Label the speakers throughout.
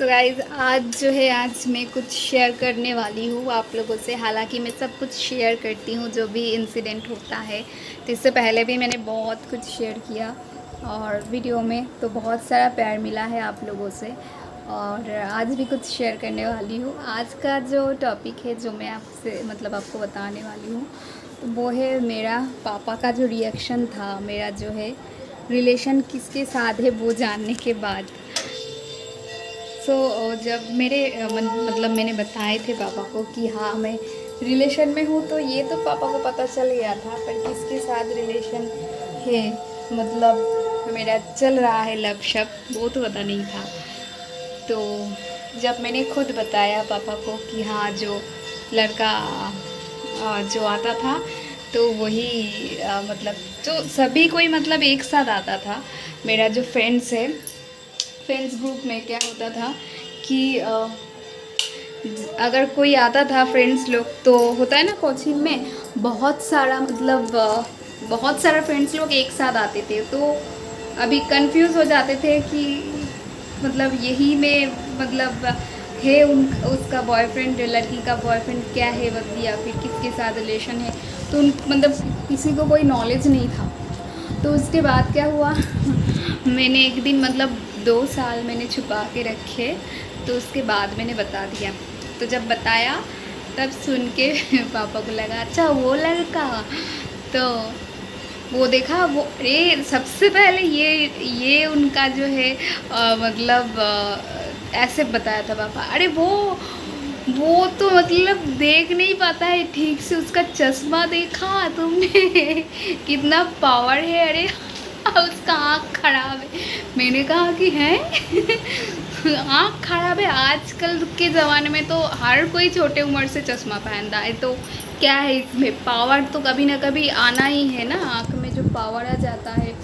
Speaker 1: So guys आज जो है आज मैं कुछ शेयर करने वाली हूँ आप लोगों से। हालांकि मैं सब कुछ शेयर करती हूँ जो भी इंसिडेंट होता है, तो इससे पहले भी मैंने बहुत कुछ शेयर किया और वीडियो में तो बहुत सारा प्यार मिला है आप लोगों से। और आज भी कुछ शेयर करने वाली हूँ। आज का जो टॉपिक है जो मैं आपसे मतलब आपको बताने वाली हूँ तो वो है मेरा पापा का जो रिएक्शन था, मेरा जो है रिलेशन किसके साथ है वो जानने के बाद। जब मेरे मतलब मैंने बताए थे पापा को कि हाँ मैं रिलेशन में हूँ, तो ये तो पापा को पता चल गया था, पर किसके साथ रिलेशन है मतलब मेरा चल रहा है लव शप वो तो पता नहीं था। तो जब मैंने खुद बताया पापा को कि हाँ जो लड़का जो आता था तो वही मतलब जो सभी कोई मतलब एक साथ आता था। मेरा जो फ्रेंड्स है, फ्रेंड्स ग्रुप में क्या होता था कि अगर कोई आता था फ्रेंड्स लोग, तो होता है ना कोचिंग में बहुत सारा मतलब बहुत सारे फ्रेंड्स लोग एक साथ आते थे, तो अभी कंफ्यूज हो जाते थे कि मतलब यही में मतलब है उसका बॉयफ्रेंड, लड़की का बॉयफ्रेंड क्या है या फिर किसके साथ रिलेशन है, तो उन मतलब किसी को कोई नॉलेज नहीं था। तो उसके बाद क्या हुआ मैंने एक दिन मतलब 2 साल मैंने छुपा के रखे, तो उसके बाद मैंने बता दिया। तो जब बताया तब सुन के पापा को लगा अच्छा वो लड़का, तो वो देखा वो अरे सबसे पहले ये उनका जो है मतलब ऐसे बताया था पापा, अरे वो तो मतलब देख नहीं पाता है ठीक से, उसका चश्मा देखा तुमने कितना पावर है, अरे उसका आँख खराब है। मैंने कहा कि है आँख खराब है, आजकल के ज़माने में तो हर कोई छोटे उम्र से चश्मा पहनता है, तो क्या है इसमें पावर तो कभी ना कभी आना ही है ना, आँख में जो पावर आ जाता है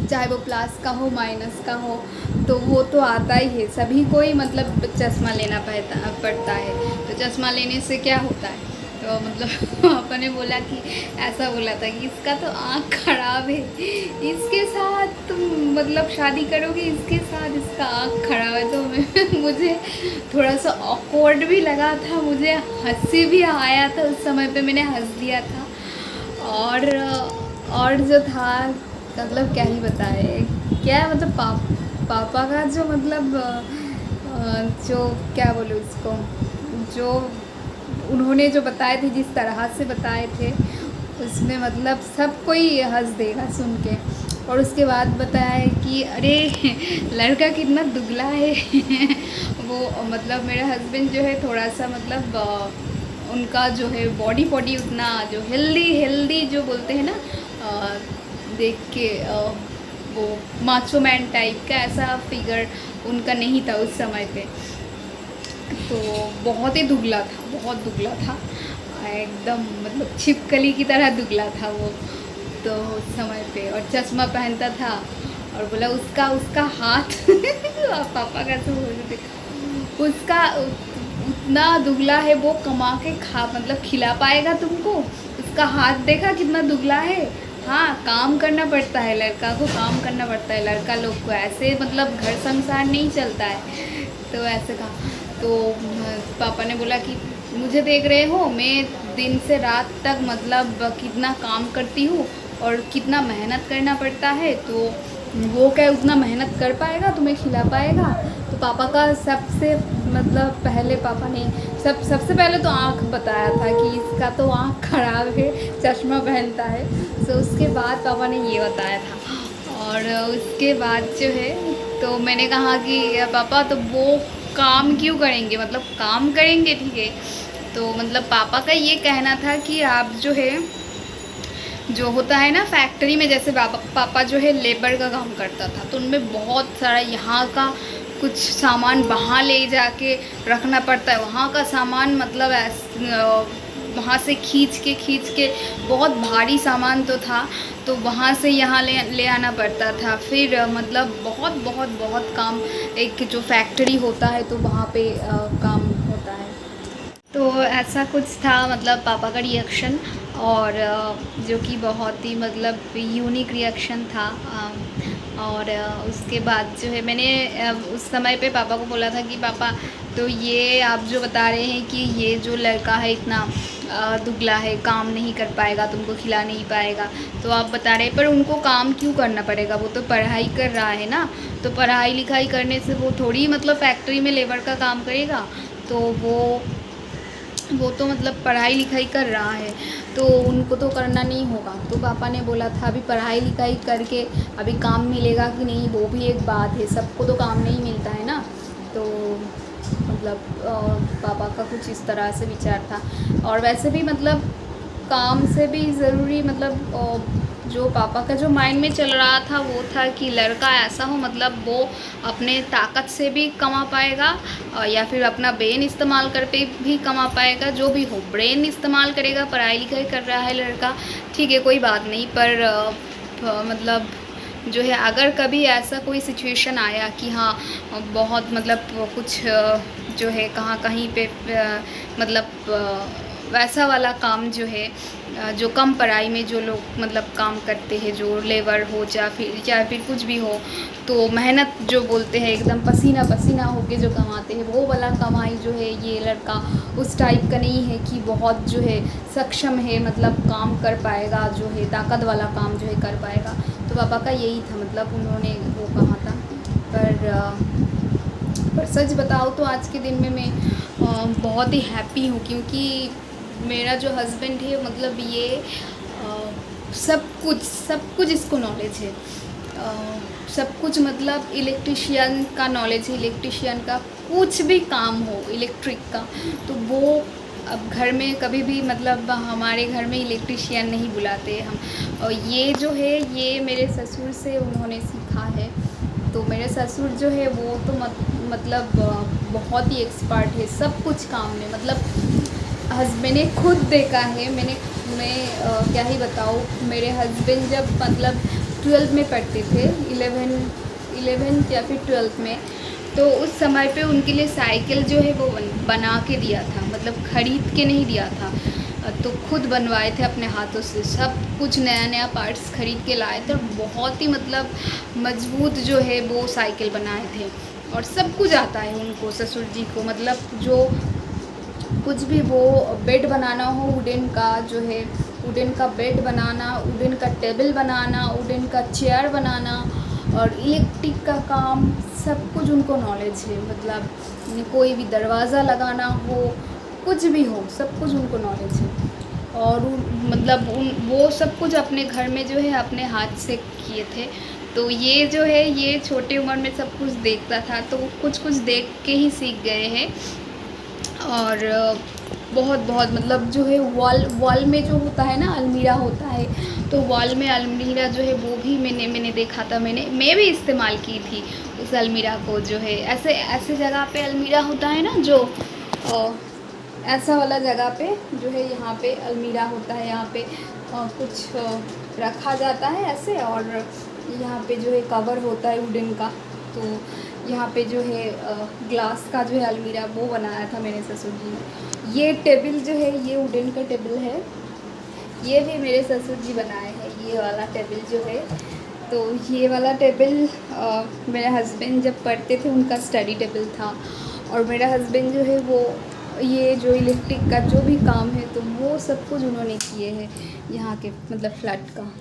Speaker 1: चाहे वो प्लस का हो माइनस का हो तो वो तो आता ही है, सभी को ही मतलब चश्मा लेना पड़ता है। तो चश्मा लेने से क्या होता है, तो मतलब पापा ने बोला कि ऐसा बोला था कि इसका तो आँख खराब है, इसके साथ तुम मतलब शादी करोगे, इसके साथ इसका आँख खराब है। तो मुझे थोड़ा सा ऑकवर्ड भी लगा था, मुझे हंसी भी आया था, उस समय पे मैंने हंस दिया था। और जो था मतलब क्या ही बताए, क्या मतलब पापा का जो मतलब जो क्या बोलूँ इसको, जो उन्होंने जो बताए थे जिस तरह से बताए थे उसमें मतलब सब कोई हंस देगा सुन के। और उसके बाद बताया कि अरे लड़का कितना दुबला है वो मतलब मेरा हस्बैंड जो है थोड़ा सा मतलब उनका जो है बॉडी उतना जो हेल्दी जो बोलते हैं ना देख के वो माचो मैन टाइप का ऐसा फिगर उनका नहीं था उस समय पे, तो बहुत ही दुबला था, बहुत दुबला था एकदम मतलब छिपकली की तरह दुबला था वो तो उस समय पे। और चश्मा पहनता था और बोला उसका हाथ पापा कैसे बोल रहे थे, उसका उतना दुबला है वो कमा के मतलब खिला पाएगा तुमको, उसका हाथ देखा कितना दुबला है। हाँ काम करना पड़ता है, लड़का को काम करना पड़ता है, लड़का लोग को ऐसे मतलब घर संसार नहीं चलता है। तो ऐसे कहा, तो पापा ने बोला कि मुझे देख रहे हो मैं दिन से रात तक मतलब कितना काम करती हूँ और कितना मेहनत करना पड़ता है, तो वो क्या उतना मेहनत कर पाएगा, तुम्हें खिला पाएगा। तो पापा का सबसे मतलब पहले पापा ने सबसे पहले तो आँख बताया था कि इसका तो आँख खराब है, चश्मा पहनता है। तो उसके बाद पापा ने ये बताया था। और उसके बाद जो है तो मैंने कहा कि पापा तो वो काम क्यों करेंगे, मतलब काम करेंगे ठीक है। तो मतलब पापा का ये कहना था कि आप जो है जो होता है ना फैक्ट्री में, जैसे पापा जो है लेबर का काम करता था, तो उनमें बहुत सारा यहाँ का कुछ सामान वहाँ ले जाके रखना पड़ता है, वहाँ का सामान मतलब वहाँ से खींच के बहुत भारी सामान तो था, तो वहाँ से यहाँ ले आना पड़ता था। फिर मतलब बहुत काम, एक जो फैक्ट्री होता है तो वहाँ पे काम होता है। तो ऐसा कुछ था मतलब पापा का रिएक्शन, और जो कि बहुत ही मतलब यूनिक रिएक्शन था। और उसके बाद जो है मैंने उस समय पे पापा को बोला था कि पापा, तो ये आप जो बता रहे हैं कि ये जो लड़का है इतना दुबला है, काम नहीं कर पाएगा, तुमको खिला नहीं पाएगा, तो आप बता रहे हैं, पर उनको काम क्यों करना पड़ेगा, वो तो पढ़ाई कर रहा है ना। तो पढ़ाई लिखाई करने से वो थोड़ी मतलब फैक्ट्री में लेबर का काम करेगा, तो वो तो मतलब पढ़ाई लिखाई कर रहा है, तो उनको तो करना नहीं होगा। तो पापा ने बोला था अभी पढ़ाई लिखाई करके अभी काम मिलेगा कि नहीं वो भी एक बात है, सबको तो काम नहीं मिलता है ना। तो मतलब पापा का कुछ इस तरह से विचार था। और वैसे भी मतलब काम से भी ज़रूरी मतलब जो पापा का जो माइंड में चल रहा था वो था कि लड़का ऐसा हो मतलब वो अपने ताकत से भी कमा पाएगा या फिर अपना ब्रेन इस्तेमाल कर पे भी कमा पाएगा, जो भी हो ब्रेन इस्तेमाल करेगा। पढ़ाई लिखाई कर रहा है लड़का, ठीक है कोई बात नहीं, पर मतलब जो है अगर कभी ऐसा कोई सिचुएशन आया कि हाँ बहुत मतलब कुछ जो है कहीं पे मतलब वैसा वाला काम जो है जो कम पढ़ाई में जो लोग मतलब काम करते हैं, जो लेबर हो या फिर कुछ भी हो, तो मेहनत जो बोलते हैं एकदम पसीना पसीना होके जो कमाते हैं, वो वाला कमाई जो है ये लड़का उस टाइप का नहीं है कि बहुत जो है सक्षम है, मतलब काम कर पाएगा, जो है ताकत वाला काम जो है कर पाएगा। तो पापा का यही था, मतलब उन्होंने वो कहा था। पर सच बताओ तो आज के दिन में मैं बहुत ही हैप्पी हूँ, क्योंकि मेरा जो हस्बैंड है मतलब ये सब कुछ इसको नॉलेज है, सब कुछ मतलब इलेक्ट्रिशियन का नॉलेज है, इलेक्ट्रिशियन का कुछ भी काम हो इलेक्ट्रिक का, तो वो अब घर में कभी भी मतलब हमारे घर में इलेक्ट्रिशियन नहीं बुलाते हम। और ये जो है ये मेरे ससुर से उन्होंने सीखा है। तो मेरे ससुर जो है वो तो मतलब बहुत ही एक्सपर्ट है सब कुछ काम में, मतलब मैंने खुद देखा है। मैं क्या ही बताऊँ, मेरे हस्बैंड जब मतलब 12th में पढ़ते थे, 11th या फिर 12th में, तो उस समय पे उनके लिए साइकिल जो है वो बना के दिया था, मतलब ख़रीद के नहीं दिया था, तो खुद बनवाए थे अपने हाथों से, सब कुछ नया नया पार्ट्स ख़रीद के लाए थे, और बहुत ही मतलब मजबूत जो है वो साइकिल बनाए थे। और सब कुछ आता है उनको, ससुर जी को, मतलब जो कुछ भी वो बेड बनाना हो वुडन का, जो है वुडन का बेड बनाना, वुडन का टेबल बनाना, वुडन का चेयर बनाना, और इलेक्ट्रिक का काम, सब कुछ उनको नॉलेज है। मतलब कोई भी दरवाज़ा लगाना हो, कुछ भी हो, सब कुछ उनको नॉलेज है। और मतलब वो सब कुछ अपने घर में जो है अपने हाथ से किए थे। तो ये जो है ये छोटी उम्र में सब कुछ देखता था, तो कुछ कुछ देख के ही सीख गए हैं। और बहुत बहुत मतलब जो है वॉल में जो होता है ना, अलमीरा होता है, तो वॉल में अलमीरा जो है वो भी मैंने देखा था, मैं भी इस्तेमाल की थी उस अलमीरा को। जो है ऐसे ऐसे जगह पे अलमीरा होता है ना, जो ऐसा वाला जगह पे जो है यहाँ पे अलमीरा होता है, यहाँ पे कुछ रखा जाता है ऐसे, और यहाँ पे जो है कवर होता है वुडन का। तो यहाँ पे जो है ग्लास का जो है अलमीरा वो बनाया था मेरे ससुर जी ने। ये टेबल जो है ये वुडन का टेबल है, ये भी मेरे ससुर जी बनाए हैं, ये वाला टेबल जो है। तो ये वाला टेबल मेरे हस्बैंड जब पढ़ते थे उनका स्टडी टेबल था। और मेरा हस्बैंड जो है वो ये जो इलेक्ट्रिक का जो भी काम है तो वो सब कुछ उन्होंने किए हैं, यहाँ के मतलब फ्लैट का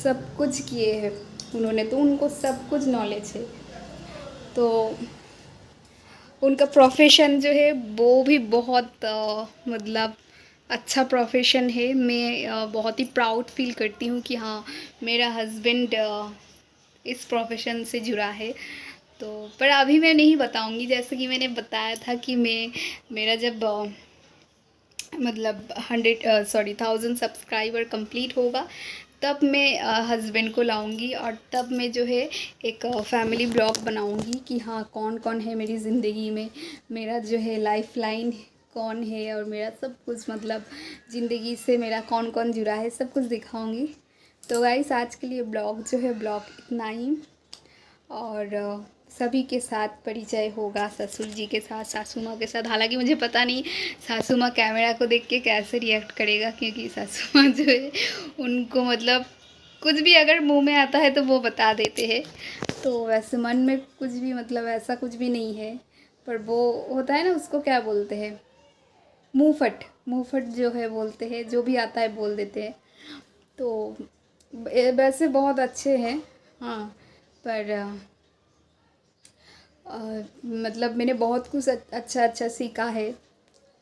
Speaker 1: सब कुछ किए हैं उन्होंने, तो उनको सब कुछ नॉलेज है। तो उनका प्रोफेशन जो है वो भी बहुत मतलब अच्छा प्रोफेशन है। मैं बहुत ही प्राउड फील करती हूँ कि हाँ मेरा हस्बैंड इस प्रोफेशन से जुड़ा है। तो पर अभी मैं नहीं बताऊँगी, जैसे कि मैंने बताया था कि मेरा जब मतलब 1000 सब्सक्राइबर कंप्लीट होगा तब मैं हस्बैंड को लाऊंगी, और तब मैं जो है एक फैमिली ब्लॉग बनाऊंगी कि हाँ कौन कौन है मेरी ज़िंदगी में, मेरा जो है लाइफ लाइन कौन है, और मेरा सब कुछ मतलब ज़िंदगी से मेरा कौन कौन जुड़ा है सब कुछ दिखाऊंगी। तो गाइस आज के लिए ब्लॉग जो है ब्लॉग इतना ही। और सभी के साथ परिचय होगा, ससुर जी के साथ, सासू माँ के साथ। हालांकि मुझे पता नहीं सासू माँ कैमरा को देख के कैसे रिएक्ट करेगा, क्योंकि सासू माँ जो है उनको मतलब कुछ भी अगर मुंह में आता है तो वो बता देते हैं। तो वैसे मन में कुछ भी मतलब ऐसा कुछ भी नहीं है, पर वो होता है ना, उसको क्या बोलते हैं, मुंहफट, मुंहफट जो है बोलते हैं, जो भी आता है बोल देते हैं। तो वैसे बहुत अच्छे हैं। हाँ, पर मतलब मैंने बहुत कुछ अच्छा अच्छा सीखा है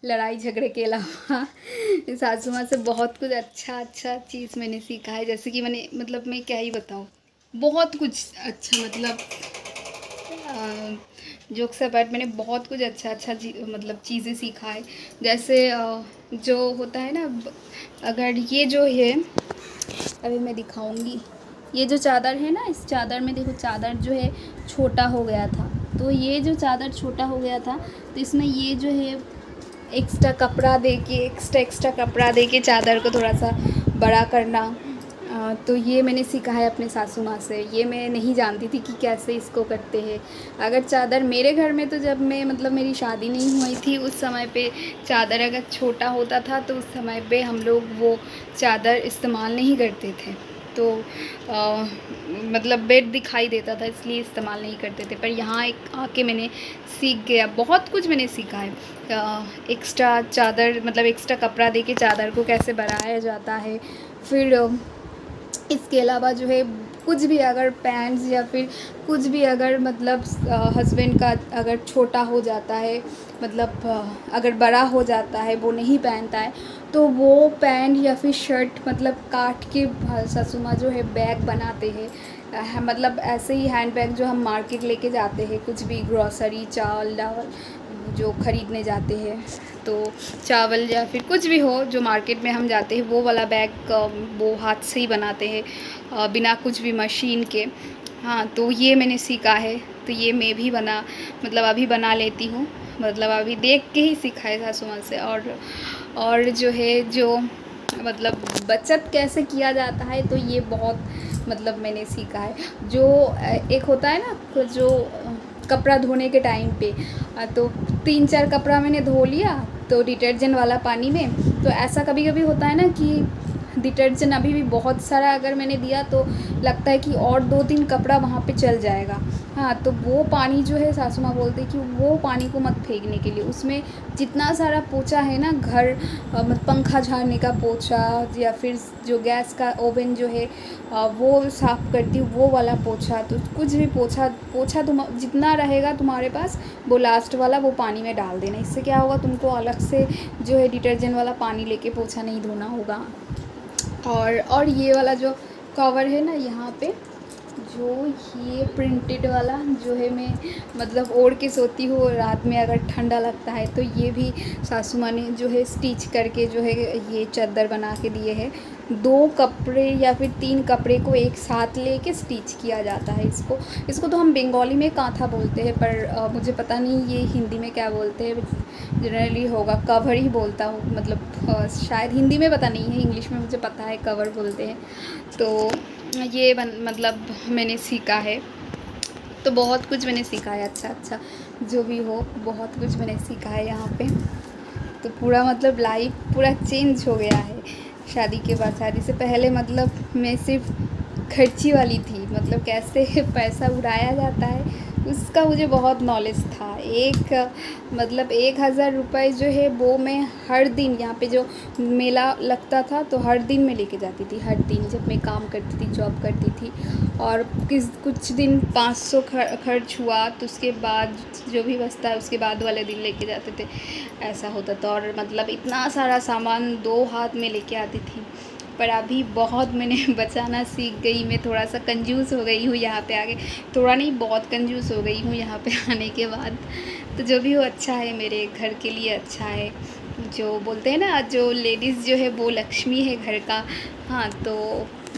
Speaker 1: लड़ाई झगड़े के अलावा। सासू माँ से बहुत कुछ अच्छा अच्छा चीज़ मैंने सीखा है। जैसे कि मैंने मतलब मैं क्या ही बताऊँ, बहुत कुछ अच्छा मतलब जोक्स अपार्ट मैंने बहुत कुछ अच्छा अच्छा मतलब चीज़ें सीखा है। जैसे जो होता है ना, अगर ये जो है, अभी मैं दिखाऊंगी, ये जो चादर है ना, इस चादर में देखो, चादर जो है छोटा हो गया था। तो ये जो चादर छोटा हो गया था, तो इसमें ये जो है एक्स्ट्रा कपड़ा दे के, एक्स्ट्रा कपड़ा दे के चादर को थोड़ा सा बड़ा करना। तो ये मैंने सीखा है अपने सासू माँ से। ये मैं नहीं जानती थी कि कैसे इसको करते हैं। अगर चादर मेरे घर में, तो जब मैं मतलब मेरी शादी नहीं हुई थी उस समय पे चादर अगर छोटा होता था तो उस समय पे हम लोग वो चादर इस्तेमाल नहीं करते थे। तो मतलब बेड दिखाई देता था इसलिए इस्तेमाल नहीं करते थे। पर यहाँ एक आके मैंने सीख गया, बहुत कुछ मैंने सीखा है। एक्स्ट्रा चादर मतलब एक्स्ट्रा कपड़ा दे के चादर को कैसे बनाया जाता है। फिर इसके अलावा जो है कुछ भी अगर पैंट्स या फिर कुछ भी अगर मतलब हस्बैंड का अगर छोटा हो जाता है, मतलब अगर बड़ा हो जाता है, वो नहीं पहनता है, तो वो पैंट या फिर शर्ट मतलब काट के सासू माँ जो है बैग बनाते हैं। मतलब ऐसे ही हैंड बैग जो हम मार्केट लेके जाते हैं, कुछ भी ग्रॉसरी, चावल दाल जो ख़रीदने जाते हैं, तो चावल या फिर कुछ भी हो जो मार्केट में हम जाते हैं, वो वाला बैग वो हाथ से ही बनाते हैं बिना कुछ भी मशीन के। हाँ, तो ये मैंने सीखा है। तो ये मैं भी मतलब अभी बना लेती हूँ, मतलब अभी देख के ही सीखा है सासू माँ से। और जो है जो मतलब बचत कैसे किया जाता है, तो ये बहुत मतलब मैंने सीखा है। जो एक होता है ना, जो कपड़ा धोने के टाइम पे तो 3-4 कपड़ा मैंने धो लिया तो डिटर्जेंट वाला पानी में, तो ऐसा कभी कभी होता है ना कि डिटर्जेंट अभी भी बहुत सारा अगर मैंने दिया तो लगता है कि और 2-3 कपड़ा वहाँ पे चल जाएगा। हाँ, तो वो पानी जो है सासू माँ बोलते हैं कि वो पानी को मत फेंकने के लिए, उसमें जितना सारा पोछा है ना, घर पंखा झाड़ने का पोछा या फिर जो गैस का ओवन जो है वो साफ़ करती हूँ, वो वाला पोछा। तो कुछ भी पोछा तुम जितना रहेगा तुम्हारे पास, वो लास्ट वाला वो पानी में डाल देना। इससे क्या होगा, तुमको अलग से जो है डिटर्जेंट वाला पानी लेके पोछा नहीं धोना होगा। और ये वाला जो कवर है ना यहाँ पे, जो ये प्रिंटेड वाला जो है, मैं मतलब ओढ़ के सोती हूँ रात में अगर ठंडा लगता है, तो ये भी सासू माँ ने जो है स्टिच करके जो है ये चादर बना के दिए हैं। 2 कपड़े या फिर 3 कपड़े को एक साथ लेके स्टिच किया जाता है। इसको तो हम बंगाली में कांथा बोलते हैं, पर मुझे पता नहीं ये हिंदी में क्या बोलते हैं। जनरली होगा कवर ही बोलता हूँ, मतलब शायद हिंदी में पता नहीं है, इंग्लिश में मुझे पता है कवर बोलते हैं। तो ये मतलब मैंने सीखा है। तो बहुत कुछ मैंने सीखा है, अच्छा अच्छा जो भी हो, बहुत कुछ मैंने सीखा है यहाँ पे। तो पूरा मतलब लाइफ पूरा चेंज हो गया है शादी के बाद। शादी से पहले मतलब मैं सिर्फ खर्ची वाली थी, मतलब कैसे पैसा उड़ाया जाता है उसका मुझे बहुत नॉलेज था। मतलब 1000 रुपये जो है वो मैं हर दिन, यहाँ पे जो मेला लगता था तो हर दिन मैं लेके जाती थी, हर दिन जब मैं काम करती थी, जॉब करती थी। और कुछ दिन 500 खर्च हुआ तो उसके बाद जो भी बचता है उसके बाद वाले दिन लेके जाते थे, ऐसा होता था। और मतलब इतना सारा सामान 2 हाथ में लेके आती थी। पर अभी बहुत मैंने बचाना सीख गई, मैं थोड़ा सा कंजूस हो गई हूँ यहाँ पे आके, थोड़ा नहीं बहुत कंजूस हो गई हूँ यहाँ पे आने के बाद। तो जो भी हो अच्छा है, मेरे घर के लिए अच्छा है। जो बोलते हैं ना, जो लेडीज़ जो है वो लक्ष्मी है घर का। हाँ, तो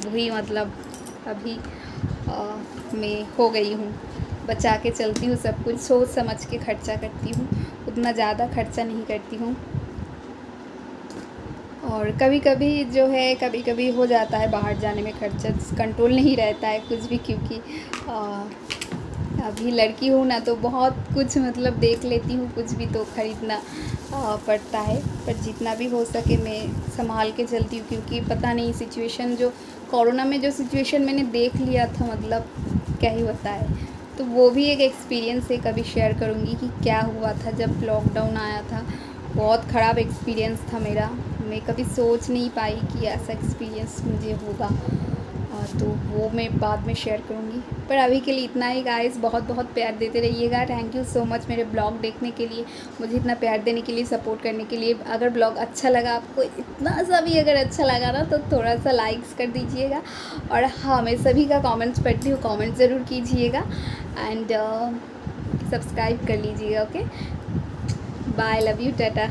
Speaker 1: वही मतलब अभी मैं हो गई हूँ, बचा के चलती हूँ सब कुछ, सोच समझ के खर्चा करती हूँ, उतना ज़्यादा खर्चा नहीं करती हूँ। और कभी कभी जो है, कभी कभी हो जाता है बाहर जाने में खर्चा, कंट्रोल नहीं रहता है कुछ भी, क्योंकि अभी लड़की हूँ ना, तो बहुत कुछ मतलब देख लेती हूँ, कुछ भी तो ख़रीदना पड़ता है। पर जितना भी हो सके मैं संभाल के चलती हूँ, क्योंकि पता नहीं सिचुएशन जो कोरोना में जो सिचुएशन मैंने देख लिया था, मतलब क्या ही बताए। तो वो भी एक एक्सपीरियंस है, कभी शेयर करूँगी कि क्या हुआ था जब लॉकडाउन आया था। बहुत ख़राब एक्सपीरियंस था मेरा, मैं कभी सोच नहीं पाई कि ऐसा एक्सपीरियंस मुझे होगा। तो वो मैं बाद में शेयर करूँगी, पर अभी के लिए इतना ही गाइस। बहुत बहुत प्यार देते रहिएगा। थैंक यू सो मच मेरे ब्लॉग देखने के लिए, मुझे इतना प्यार देने के लिए, सपोर्ट करने के लिए। अगर ब्लॉग अच्छा लगा आपको, इतना सा भी अगर अच्छा लगा ना, तो थोड़ा सा लाइक्स कर दीजिएगा। और हाँ, मैं सभी का कमेंट्स पढ़ती हूँ, कमेंट ज़रूर कीजिएगा। एंड सब्सक्राइब कर लीजिएगा। Okay, bye, love you, Tata.